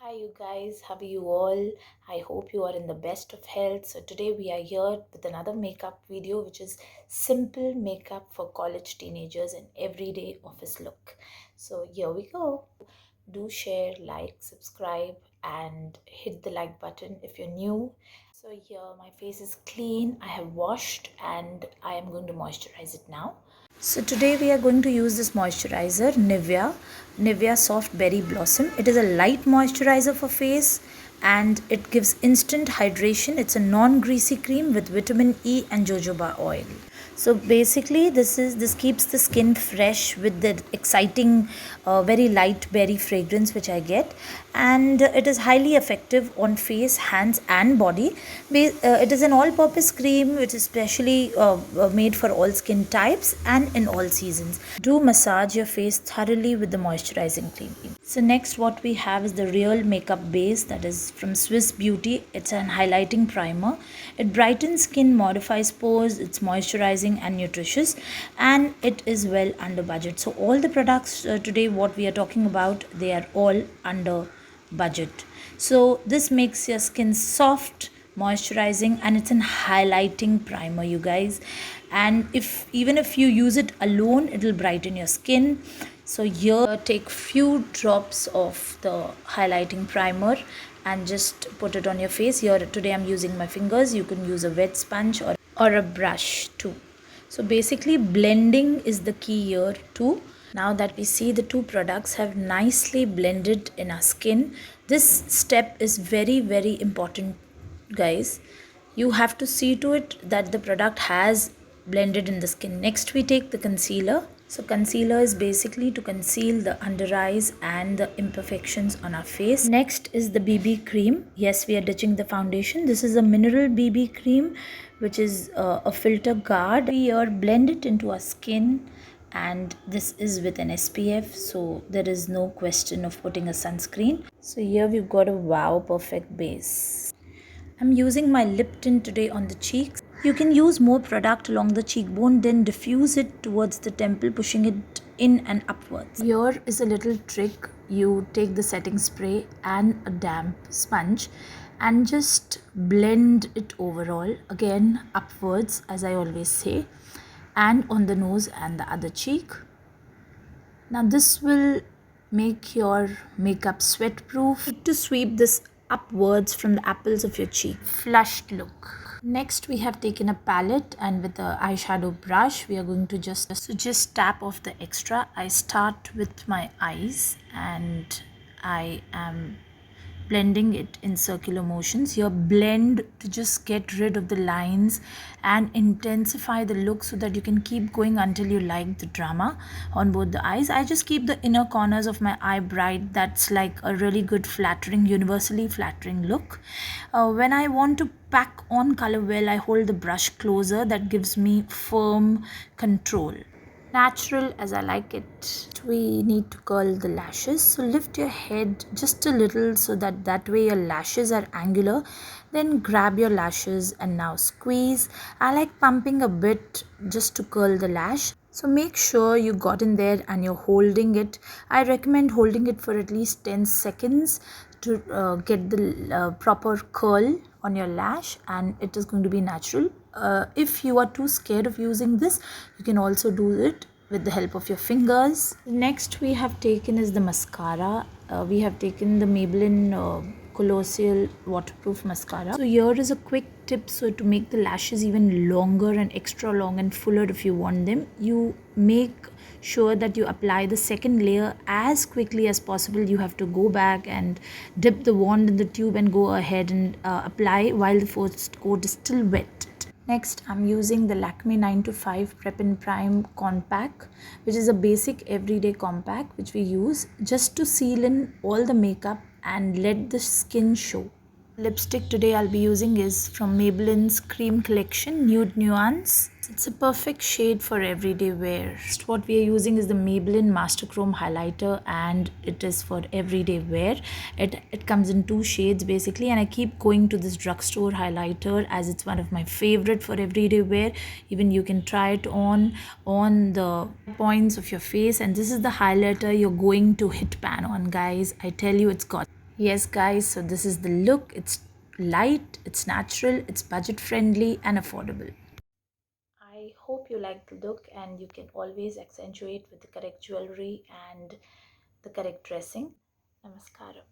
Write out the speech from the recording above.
Hi, you guys, how are you all? I hope you are in the best of health. So, today we are here with another makeup video, which is simple makeup for college teenagers and everyday office look. So, here we go. Do share, like, subscribe, and hit the like button if you're new. So, here my face is clean, I have washed, and I am going to moisturize it now. So today we are going to use this moisturizer, Nivea Soft Berry Blossom. It is a light moisturizer for face and it gives instant hydration. It's a non-greasy cream with vitamin E and jojoba oil. So basically this keeps the skin fresh with the exciting very light berry fragrance which I get, and it is highly effective on face, hands and body. It is an all-purpose cream which is specially made for all skin types and in all seasons. Do massage your face thoroughly with the moisturizing cream. So next what we have is the Real Makeup Base, that is from Swiss Beauty. It's an highlighting primer. It brightens skin, modifies pores, it's moisturizing and nutritious, and it is well under budget. So all the products today what we are talking about, they are all under budget. So this makes your skin soft, moisturizing, and it's an highlighting primer, you guys. And even if you use it alone, it will brighten your skin. So here take few drops of the highlighting primer and just put it on your face. Here today I'm using my fingers. You can use a wet sponge or a brush too. So basically blending is the key here too. Now that we see the two products have nicely blended in our skin, this step is very important, guys. You have to see to it that the product has blended in the skin. Next we take the concealer. So concealer is basically to conceal the under eyes and the imperfections on our face. Next is the BB cream. Yes, we are ditching the foundation. This is a mineral BB cream which is a filter guard. We are blend it into our skin, and this is with an SPF, so there is no question of putting a sunscreen. So here we've got a wow perfect base. I'm using my lip tint today on the cheeks. You can use more product along the cheekbone, then diffuse it towards the temple, pushing it in and upwards. Here is a little trick. You take the setting spray and a damp sponge and just blend it overall, again upwards as I always say, and on the nose and the other cheek. Now this will make your makeup sweat proof. To sweep this upwards from the apples of your cheek. Flushed look. Next we have taken a palette, and with the eyeshadow brush we are going to just tap off the extra. I start with my eyes and I am blending it in circular motions. Here blend to just get rid of the lines and intensify the look so that you can keep going until you like the drama on both the eyes. I just keep the inner corners of my eye bright. That's like a really good flattering, universally flattering look. When I want to pack on color well, I hold the brush closer. That gives me firm control. Natural as I like it. We need to curl the lashes, so lift your head just a little so that way your lashes are angular. Then grab your lashes and now squeeze. I like pumping a bit just to curl the lash. So make sure you got in there and you're holding it. I recommend holding it for at least 10 seconds to get the proper curl on your lash, and it is going to be natural. If you are too scared of using this, you can also do it with the help of your fingers. Next we have taken is the mascara. We have taken the Maybelline Colossal waterproof mascara. So here is a quick tip. So to make the lashes even longer and extra long and fuller if you want them, you make sure that you apply the second layer as quickly as possible. You have to go back and dip the wand in the tube and go ahead and apply while the first coat is still wet. Next, I'm using the Lakme 9 to 5 Prep and Prime Compact, which is a basic everyday compact which we use just to seal in all the makeup and let the skin show. Lipstick today I'll be using is from Maybelline's Cream Collection Nude Nuance. It's a perfect shade for everyday wear. Next, what we are using is the Maybelline Master Chrome Highlighter, and it is for everyday wear. It comes in two shades basically, and I keep going to this drugstore highlighter as it's one of my favorite for everyday wear. Even you can try it on the points of your face, and this is the highlighter you're going to hit pan on, guys. I tell you, it's got Yes, guys, so this is the look. It's light, it's natural, it's budget friendly, and affordable. I hope you like the look, and you can always accentuate with the correct jewelry and the correct dressing. Namaskaram.